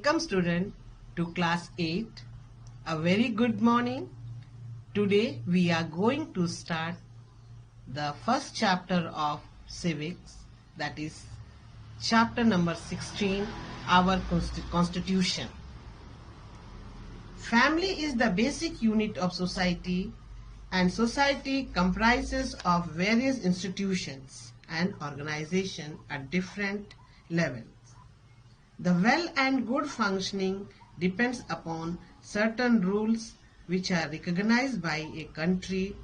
Welcome student to class 8. A very good morning. Today we are going to start the first chapter of civics, that is chapter number 16, our constitution. Family is the basic unit of society, and society comprises of various institutions and organizations at different levels. The well and good functioning depends upon certain rules which are recognized by a country.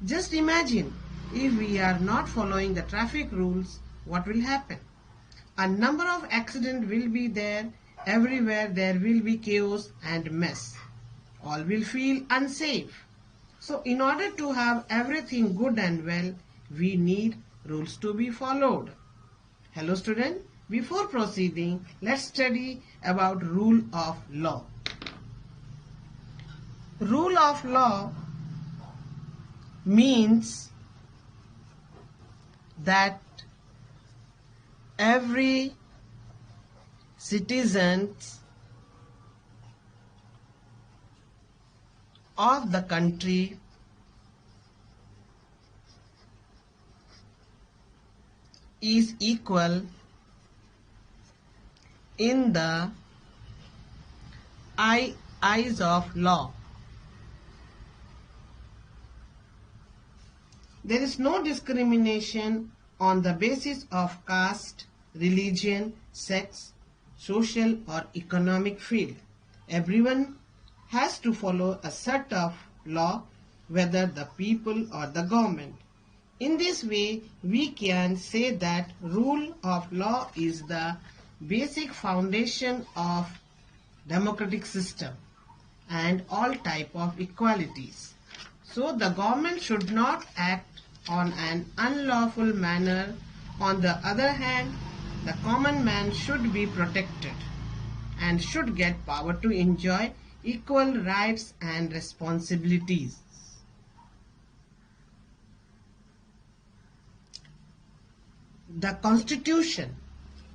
Just imagine, if we are not following the traffic rules, what will happen? A number of accidents will be there. Everywhere there will be chaos and mess. All will feel unsafe. So in order to have everything good and well, we need rules to be followed. Hello student, before proceeding, let's study about rule of law. Rule of law means that every citizen of the country is equal in the eyes of law. There is no discrimination on the basis of caste, religion, sex, social or economic field. Everyone has to follow a set of law, whether the people or the government. In this way, we can say that rule of law is the basic foundation of democratic system and all type of equalities. So the government should not act on an unlawful manner. On the other hand, the common man should be protected and should get power to enjoy equal rights and responsibilities. The Constitution.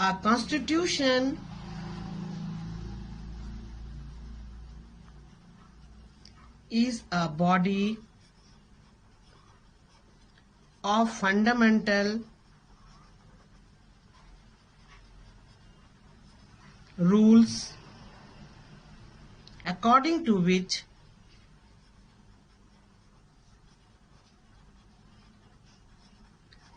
A constitution is a body of fundamental rules according to which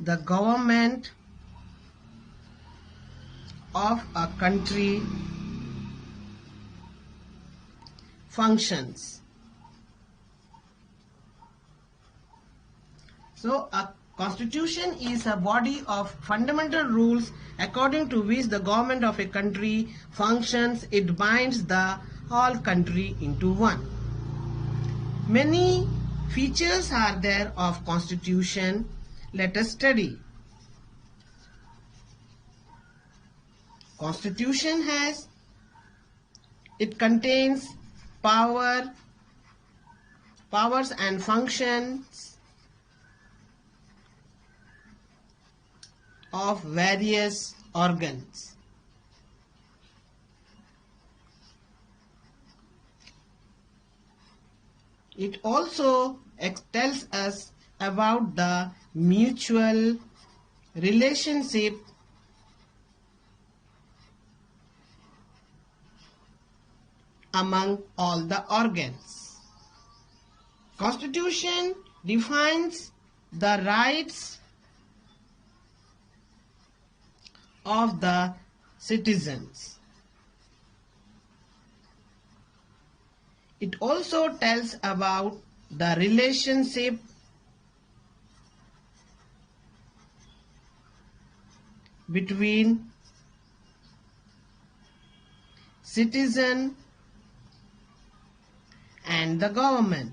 the government of a country functions. So a constitution is a body of fundamental rules according to which the government of a country functions. It binds the whole country into one. Many features are there of constitution. Let us study. Constitution contains powers and functions of various organs. It also tells us about the mutual relationship among all the organs. Constitution defines the rights of the citizens. It also tells about the relationship between citizen and the government.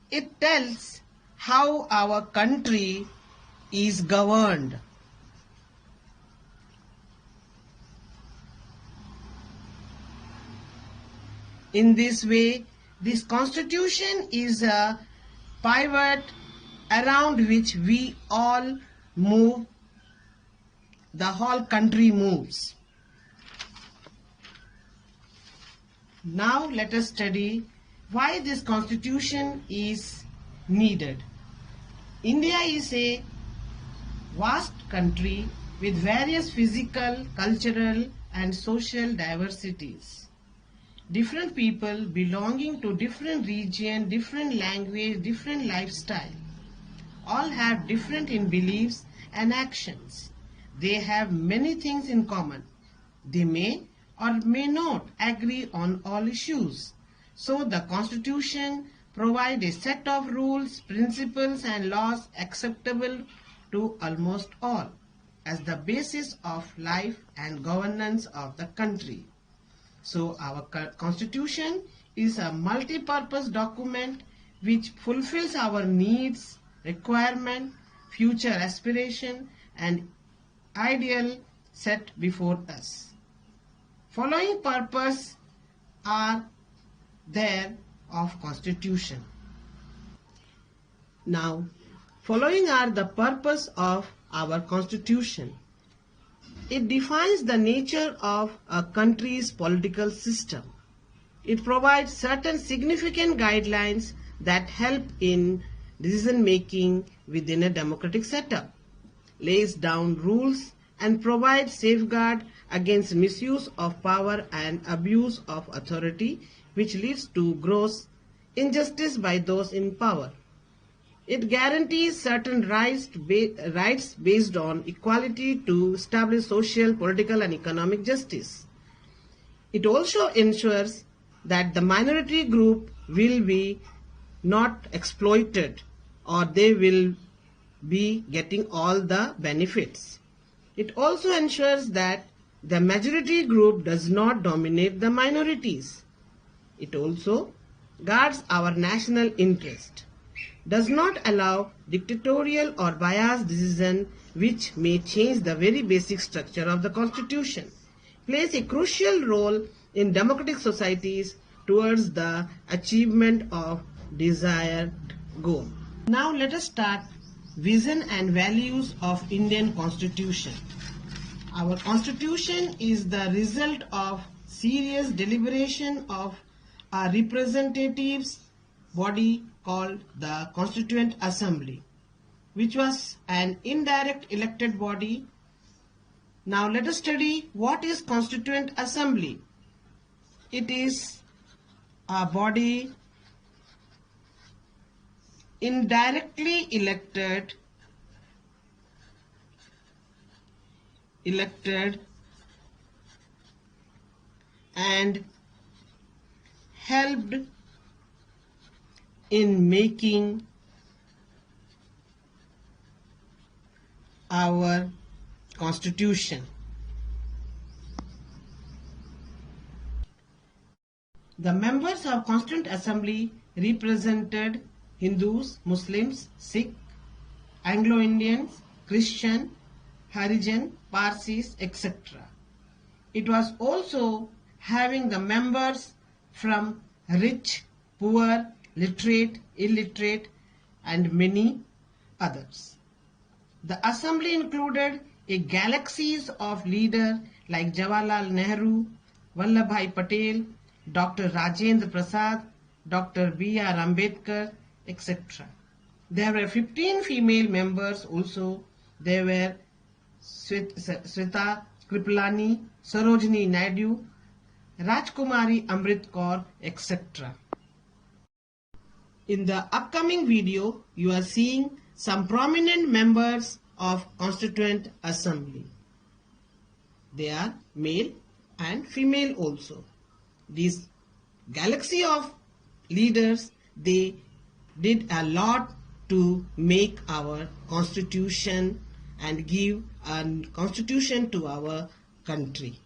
It tells how our country is governed. In this way, this constitution is a pivot around which we all move the whole country moves. Now let us study why this constitution is needed. India is a vast country with various physical, cultural and social diversities. Different people belonging to different region, different language, different lifestyle. All have different in beliefs and actions. They have many things in common. They may or may not agree on all issues. So the Constitution provides a set of rules, principles and laws acceptable to almost all as the basis of life and governance of the country. So our Constitution is a multi-purpose document which fulfills our needs, requirement, future aspiration and ideal set before us. Following purpose are there of Constitution. Now, following are the purpose of our Constitution. It defines the nature of a country's political system. It provides certain significant guidelines that help in decision making within a democratic setup, lays down rules and provides safeguard against misuse of power and abuse of authority, which leads to gross injustice by those in power. It guarantees certain rights based on equality to establish social, political and economic justice. It also ensures that the minority group will be not exploited or they will be getting all the benefits. It also ensures that the majority group does not dominate the minorities. It also guards our national interest, does not allow dictatorial or biased decision which may change the very basic structure of the Constitution, plays a crucial role in democratic societies towards the achievement of desired goal. Now let us start vision and values of Indian Constitution. Our Constitution is the result of serious deliberation of a representatives body called the Constituent Assembly, which was an indirect elected body. Now let us study what is Constituent Assembly. It is a body indirectly elected and helped in making our Constitution. The members of Constituent Assembly represented Hindus, Muslims, Sikh, Anglo-Indians, Christian, Harijan, Parsis, etc. It was also having the members from rich, poor, literate, illiterate and many others. The assembly included a galaxies of leaders like Jawaharlal Nehru, Vallabhbhai Patel, Dr. Rajendra Prasad, Dr. B.R. Ambedkar, etc. There were 15 female members also. There were Sweta Kripalani, Sarojini Naidu, Rajkumari Amrit Kaur, etc. In the upcoming video, you are seeing some prominent members of Constituent Assembly. They are male and female also. These galaxy of leaders, they did a lot to make our Constitution and give a Constitution to our country.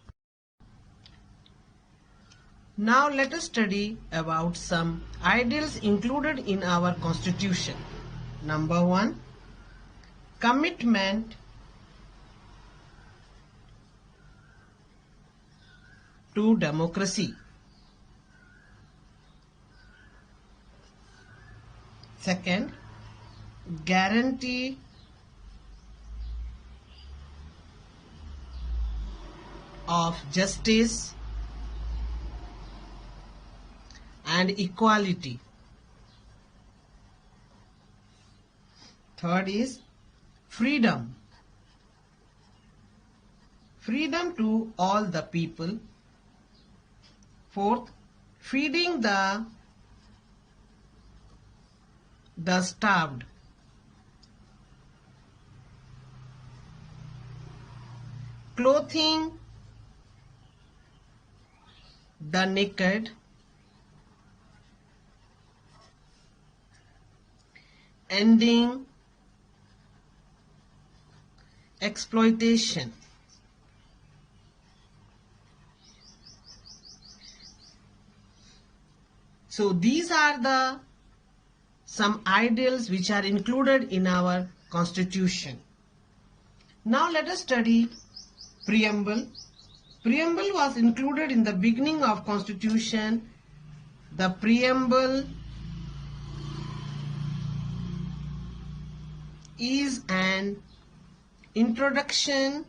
Now let us study about some ideals included in our Constitution. Number 1, commitment to democracy. Second, guarantee of justice and equality. Third is freedom. Freedom to all the people. Fourth, feeding the starved. Clothing the naked. Ending exploitation. So these are some ideals which are included in our Constitution. Now let us study Preamble. Preamble was included in the beginning of Constitution. The Preamble is an introduction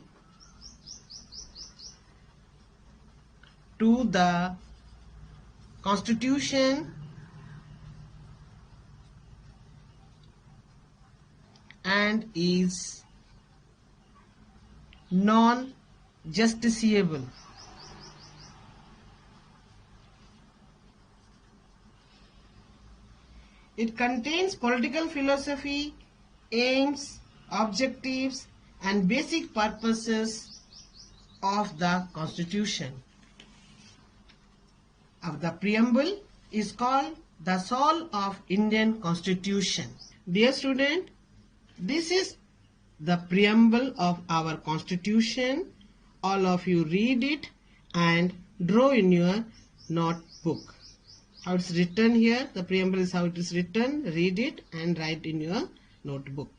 to the Constitution and is non-justiciable. It contains political philosophy, aims, objectives, and basic purposes of the Constitution. The Preamble is called the soul of Indian Constitution. Dear student, this is the Preamble of our Constitution. All of you read it and draw in your notebook. How it's written here, the Preamble is how it is written. Read it and write in your notebook.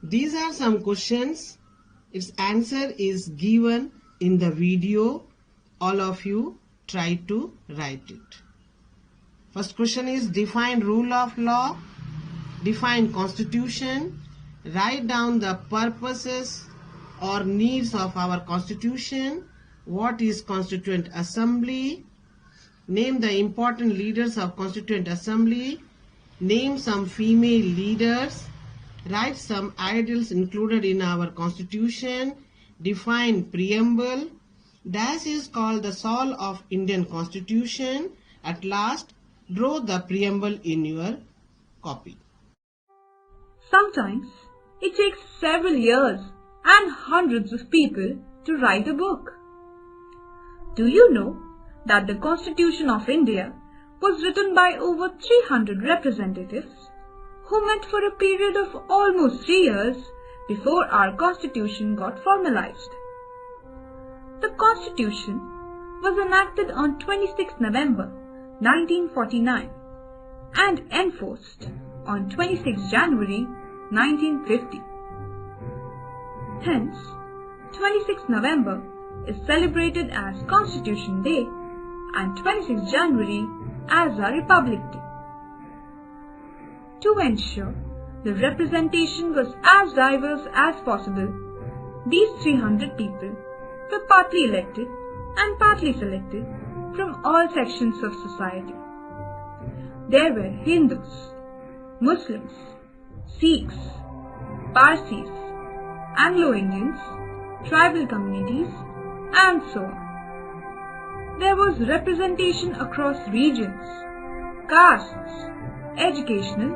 These are some questions. Its answer is given in the video. All of you try to write it. First question is define rule of law, define Constitution, write down the purposes or needs of our Constitution, what is Constituent Assembly, name the important leaders of Constituent Assembly, name some female leaders, write some ideals included in our Constitution, define Preamble. Dash is called the soul of Indian Constitution. At last, draw the Preamble in your copy. Sometimes it takes several years and hundreds of people to write a book. Do you know that the Constitution of India was written by over 300 representatives who met for a period of almost 3 years before our Constitution got formalized? The Constitution was enacted on 26 November 1949 and enforced on 26 January 1950. Hence, 26 November is celebrated as Constitution Day and 26 January as our Republic Day. To ensure the representation was as diverse as possible, these 300 people were partly elected and partly selected from all sections of society. There were Hindus, Muslims, Sikhs, Parsis, Anglo-Indians, tribal communities, and so on. There was representation across regions, castes, educational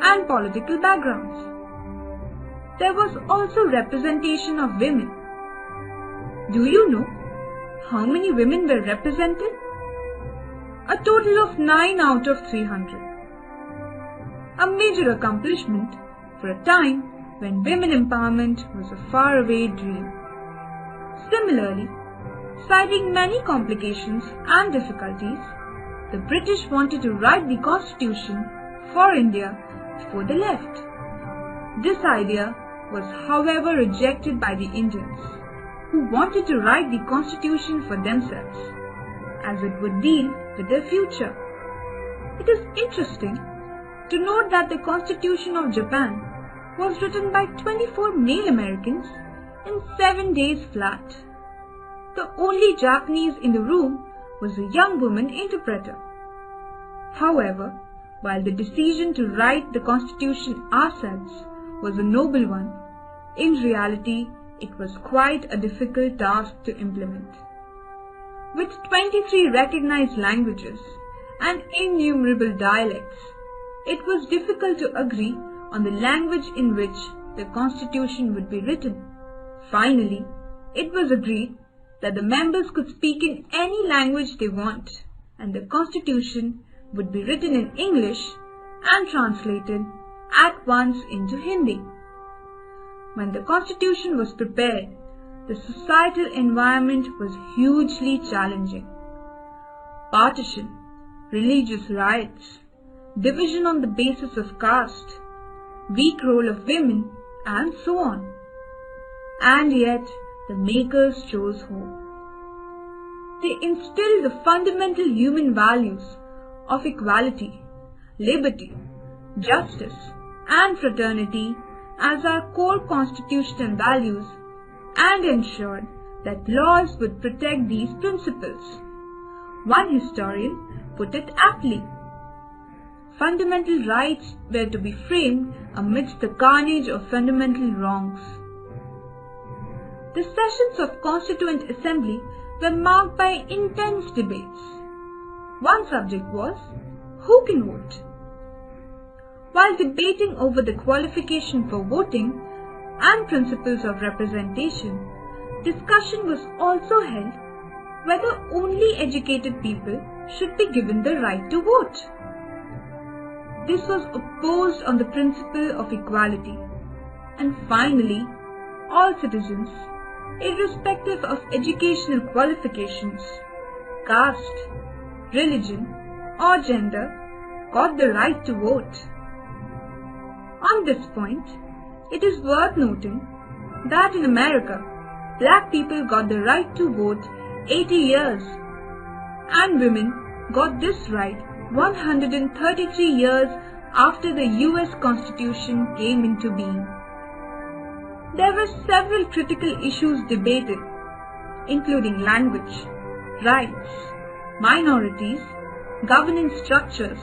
and political backgrounds. There was also representation of women. Do you know how many women were represented? A total of 9 out of 300. A major accomplishment for a time when women empowerment was a faraway dream. Similarly, citing many complications and difficulties, the British wanted to write the Constitution for India before they left. This idea was, however, rejected by the Indians, who wanted to write the Constitution for themselves, as it would deal with their future. It is interesting to note that the Constitution of Japan was written by 24 male Americans in 7 days flat. the only Japanese in the room was a young woman interpreter. However, while the decision to write the Constitution ourselves was a noble one, in reality it was quite a difficult task to implement. With 23 recognized languages and innumerable dialects, it was difficult to agree on the language in which the Constitution would be written. Finally, it was agreed that the members could speak in any language they want, and the Constitution would be written in English and translated at once into Hindi. When the Constitution was prepared, the societal environment was hugely challenging. Partition, religious riots, division on the basis of caste, weak role of women, and so on. And yet, the makers chose hope. They instilled the fundamental human values of equality, liberty, justice, and fraternity as our core constitutional values and ensured that laws would protect these principles. One historian put it aptly: fundamental rights were to be framed amidst the carnage of fundamental wrongs. The sessions of Constituent Assembly were marked by intense debates. One subject was, who can vote? While debating over the qualification for voting and principles of representation, discussion was also held whether only educated people should be given the right to vote. This was opposed on the principle of equality, and finally, all citizens, irrespective of educational qualifications, caste, religion, or gender, got the right to vote. On this point, it is worth noting that in America, black people got the right to vote 80 years, and women got this right 133 years after the US Constitution came into being. There were several critical issues debated, including language, rights, minorities, governance structures,